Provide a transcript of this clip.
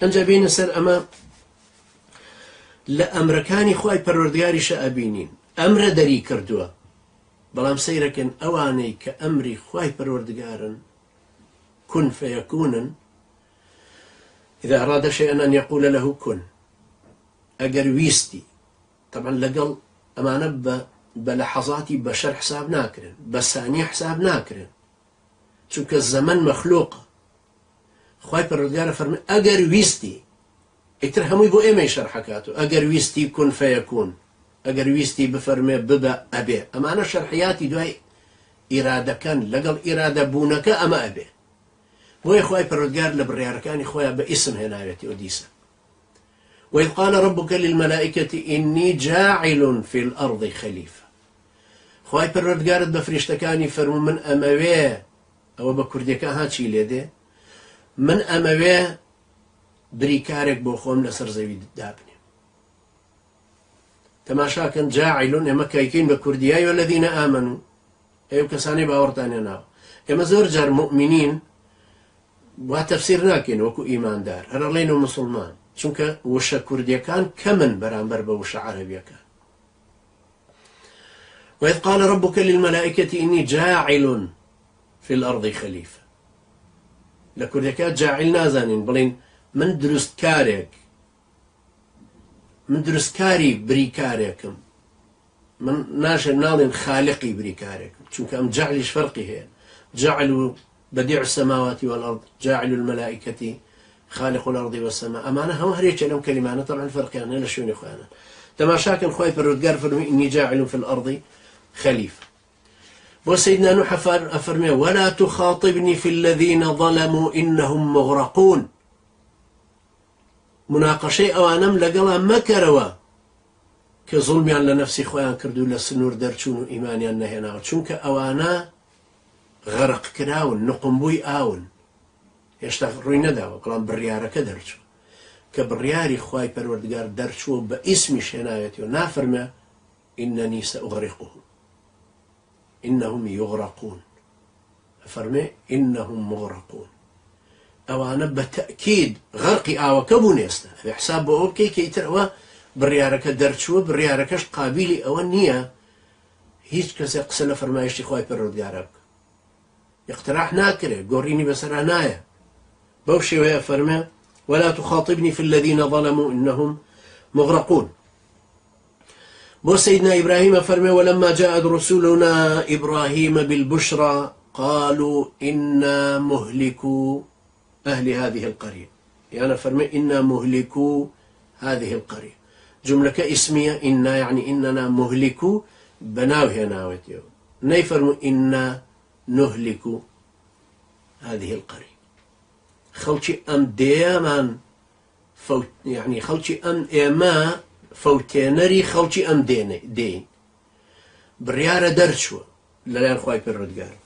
ئەنجا بینە سەر ئەمە لە ئەمرەکانی خوای پەروەردگاریشە ئەبینین ئەمرە دەری کردووە بەڵام سەیرەکەن ئەوانەی کە ئەمری خوای پەروەردگارن كن فيكونن إذا أراد شيئا أن يقول له كن أجر ويستي طبعا لقل أمانة بلحظاتي بشر حساب ناكرن بثانية حساب ناكرن چونك الزمن مخلوق خواهي پروردگار فرمي أجر ويستي اتر هموي بو ايمي شرحكاتو أجر ويستي كن فيكون أجر ويستي بفرمي ببا أبي أمانة شرحياتي دواي إرادة كان لقل إرادة بونك أما أبي بۆیە خوای پەروەردگار لە بڕیارەکانی خۆیان بە ئیسم هێناوێتی ئۆدیسە وإذ قال ربك للملائكة إني جاعل في الأرض خليفة خوای پەروەردگارت بە فریشتەکانی فەرموو من ئەمەوێ ئەوە بە کوردیەکان هاچی لێدێ من ئەمەوێ بریکارێک بۆ خۆم لەسەر زەوی دابنێ تەماشاکەن جاعلون ئێمە کایکین بە کوردیای والذین آمنوا ئێوە کەسانی باوەڕتان هێناوە ئێمە زۆر جار مؤمنین وا تەفسیر ناکەین وەکو ئیماندار هەرەڵێن و مسلمان چونکە وشە کوردیەکان کەمن بەرامبەر بە وشە عەرەبیەکان وإذ قال ربك للملائكة إني جاعل في الأرض خليفة لكورديكات جاعل نازانين بڵین من دروستکاری بریکارێکم من ناشر ناڵێن خالقی بریکارێکم چونکە ئەم جعلیش فەرقی هەیە جعل بديع السماوات والأرض جاعل الملائكة خالق الأرض والسماء أمانة هم هريك لهم كلمة طبعا الفرق يعني لا شو إخوانا تماشاكن خواي فرودقار فرمي إني جاعل في الأرض خليفة وسيدنا نوح أفرمي ولا تخاطبني في الذين ظلموا إنهم مغرقون مناقشة أوانم لقلا مكروا كظلمي على نفسي خوان كردو لسنور درچون إيماني أنهينا چونك أوانا غرق كراون نقنبوي آون هێشتا ڕووی نەداوە بەڵام بڕیارەکە دەرچوو کە بڕیاری خوای پەروەردگار دەرچووە بە ئیسمیش هێناوێتەوە نافەرمێ إنني سأغرقهم إنهم يغرقون فەرمێ إنهم مغرقون ئەوانە بەتەئکید غەرقی ئاوەکە بوون ئێستا ئەبێ حساب بۆ ئەوە بکەی کە ئیتر ئەوە بڕیارەکە دەرچووە بڕیارەکەش قابیلی ئەوە نییە هیچ کەسێک قسە لە فەرمایشتی خوای پەروەردگارە بکە اقتراح ناكره قوريني بس رانايا بوشي ويا فرمي ولا تخاطبني في الذين ظلموا إنهم مغرقون بو سيدنا إبراهيم فرمي ولما جاءت رسولنا إبراهيم بالبشرى قالوا إنا مهلكو أهل هذه القرية يعني فرمي إنا مهلكو هذه القرية جملة اسمية إنا يعني إننا مهلكو بناوه ناوتيو نيفرمو إنا نهلك هذه القرية خلشي أم ديمان فوت يعني خلشي أم إما فوتينري خلشي أم دين بريارة درشوا للان خواي بالردقار